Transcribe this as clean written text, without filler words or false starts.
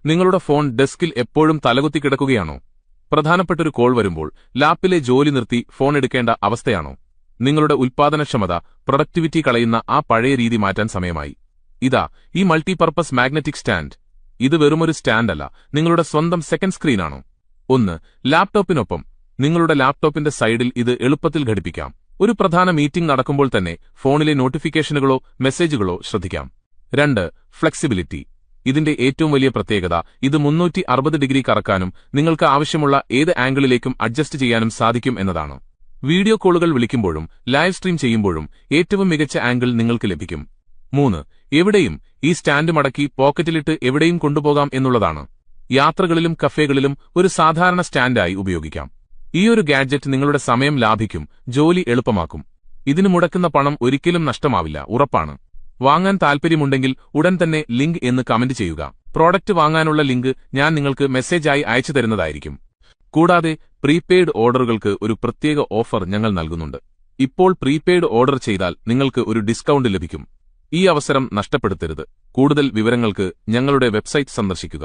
നിങ്ങളുടെ ഫോൺ ഡെസ്കിൽ എപ്പോഴും തലകുത്തി കിടക്കുകയാണോ? പ്രധാനപ്പെട്ടൊരു കോൾ വരുമ്പോൾ ലാപ്പിലെ ജോലി നിർത്തി ഫോൺ എടുക്കേണ്ട അവസ്ഥയാണോ? നിങ്ങളുടെ ഉൽപ്പാദനക്ഷമത, പ്രൊഡക്ടിവിറ്റി കളയുന്ന ആ പഴയ രീതി മാറ്റാൻ സമയമായി. ഇതാ ഈ മൾട്ടിപർപ്പസ് മാഗ്നറ്റിക് സ്റ്റാൻഡ്. ഇത് വെറുമൊരു സ്റ്റാൻഡല്ല, നിങ്ങളുടെ സ്വന്തം സെക്കൻഡ് സ്ക്രീനാണോ? 1. ലാപ്ടോപ്പിനൊപ്പം. നിങ്ങളുടെ ലാപ്ടോപ്പിന്റെ സൈഡിൽ ഇത് എളുപ്പത്തിൽ ഘടിപ്പിക്കാം. ഒരു പ്രധാന മീറ്റിംഗ് നടക്കുമ്പോൾ തന്നെ ഫോണിലെ നോട്ടിഫിക്കേഷനുകളോ മെസ്സേജുകളോ ശ്രദ്ധിക്കാം. 2. ഫ്ലെക്സിബിലിറ്റി. ഇതിന്റെ ഏറ്റവും വലിയ പ്രത്യേകത ഇത് 360 ഡിഗ്രി കറക്കാനും നിങ്ങൾക്ക് ആവശ്യമുള്ള ഏത് ആംഗിളിലേക്കും അഡ്ജസ്റ്റ് ചെയ്യാനും സാധിക്കും എന്നതാണ്. വീഡിയോ കോളുകൾ വിളിക്കുമ്പോഴും ലൈവ് സ്ട്രീം ചെയ്യുമ്പോഴും ഏറ്റവും മികച്ച ആംഗിൾ നിങ്ങൾക്ക് ലഭിക്കും. 3. എവിടെയും ഈ സ്റ്റാൻഡ് മടക്കി പോക്കറ്റിലിട്ട് എവിടെയും കൊണ്ടുപോകാം എന്നുള്ളതാണ്. യാത്രകളിലും കഫേകളിലും ഒരു സാധാരണ സ്റ്റാൻഡായി ഉപയോഗിക്കാം. ഈയൊരു ഗാഡ്ജറ്റ് നിങ്ങളുടെ സമയം ലാഭിക്കും, ജോലി എളുപ്പമാക്കും. ഇതിന് മുടക്കുന്ന പണം ഒരിക്കലും നഷ്ടമാവില്ല, ഉറപ്പാണ്. വാങ്ങാൻ താൽപ്പര്യമുണ്ടെങ്കിൽ ഉടൻ തന്നെ ലിങ്ക് എന്ന് കമന്റ് ചെയ്യുക. പ്രോഡക്റ്റ് വാങ്ങാനുള്ള ലിങ്ക് ഞാൻ നിങ്ങൾക്ക് മെസ്സേജായി അയച്ചു തരുന്നതായിരിക്കും. കൂടാതെ പ്രീപെയ്ഡ് ഓർഡറുകൾക്ക് ഒരു പ്രത്യേക ഓഫർ ഞങ്ങൾ നൽകുന്നുണ്ട്. ഇപ്പോൾ പ്രീപെയ്ഡ് ഓർഡർ ചെയ്താൽ നിങ്ങൾക്ക് ഒരു ഡിസ്കൗണ്ട് ലഭിക്കും. ഈ അവസരം നഷ്ടപ്പെടുത്തരുത്. കൂടുതൽ വിവരങ്ങൾക്ക് ഞങ്ങളുടെ വെബ്സൈറ്റ് സന്ദർശിക്കുക.